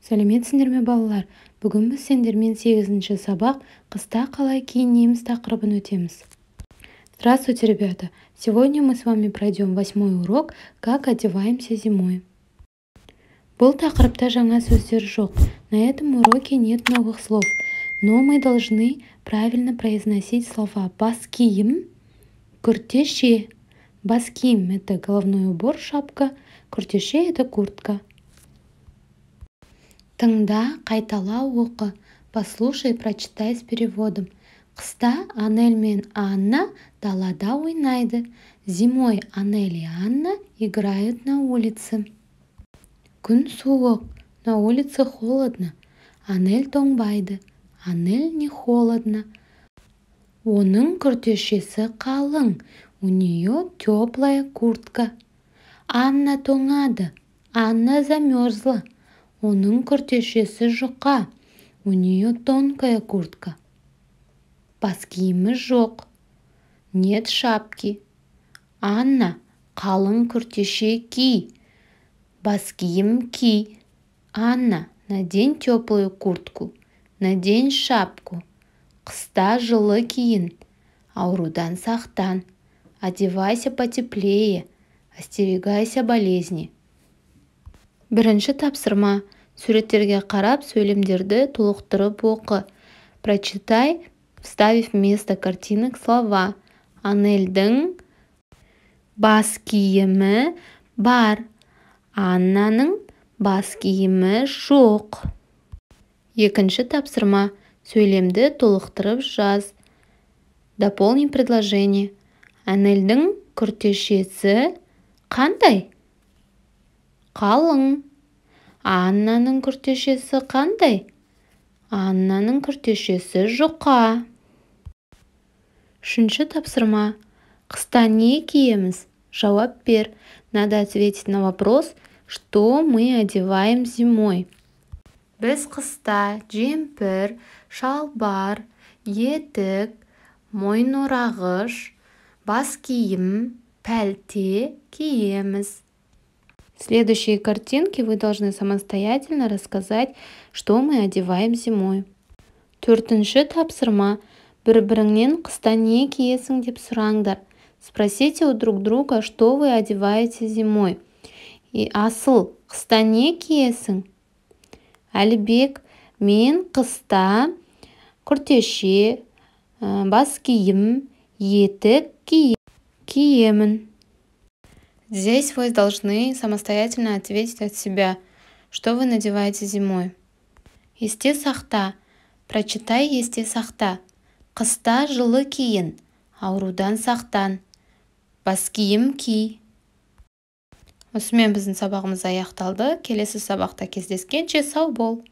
Сәлеметсіңдер ме балалар? Бүгін біз сендермен 8-ші сабақ «Қыста қалай киінеміз» тақырыбын өтеміз. Здравствуйте, ребята! Сегодня мы с вами пройдем 8-й урок «Как одеваемся зимой». Бұл тақырыпта жаңа сөздер жоқ. На этом уроке нет новых слов, но мы должны правильно произносить слова «бас киім», «күртеше». Бас киім – это головной убор, шапка, күртеше – это куртка. Тыңда, қайтала оқы. Послушай, прочитай с переводом. Қыста Анель мен Анна далада ойнайды. Зимой Анель и Анна играют на улице. Күн суық. На улице холодно. Анель тоңбайды. Анель не холодно. Оның күртешесі қалың. У нее теплая куртка. Анна тоңады. Анна замерзла. Оның күртешесі жұқа. У нее тонкая куртка. Бас киімі жоқ. Нет шапки. Анна, қалың күртеше ки. Бас киім ки. Анна, надень теплую куртку. Надень шапку. Қыста жылы киін. Аурудан сақтан. Одевайся потеплее. Остерегайся болезни. Бірінші тапсырма. Суреттерге қарап, сөйлемдерді толықтырып оқы. Прочитай, вставив вместо картинок слова. Анельдің бас киімі бар. Аннаның бас киімі жоқ. Екінші тапсырма. Сөйлемді толықтырып жаз. Дополни предложение. Анельдің күртешесі қандай? Қалың. Аннаның күртешесі қандай? Аннаның күртешесі жұқа. Үшінші тапсырма. Қыста не киеміз? Жауап бер. Надо ответить на вопрос, что мы одеваем зимой. Біз қыста жемпір, шалбар, етік, мойынорағыш, бас киім, пәлте киеміз. Следующие картинки вы должны самостоятельно рассказать, что мы одеваем зимой. Төртінші тапсырма. Бір-біріңнен қыста не киесің деп сұраңдар. Спросите у друг друга, что вы одеваете зимой. И Асыл, қыста не киесің? Әлібек, мен қыста күртеше, бас киім, етік киемін. Здесь вы должны самостоятельно ответить от себя, что вы надеваете зимой. Есте сақта. Прочитай есте сақта. Қыста жылы киін, аурудан сақтан. Бас киім ки. Осымен біздің сабағымыз аяқталды. Келесі сабақта кездескенше сау бол.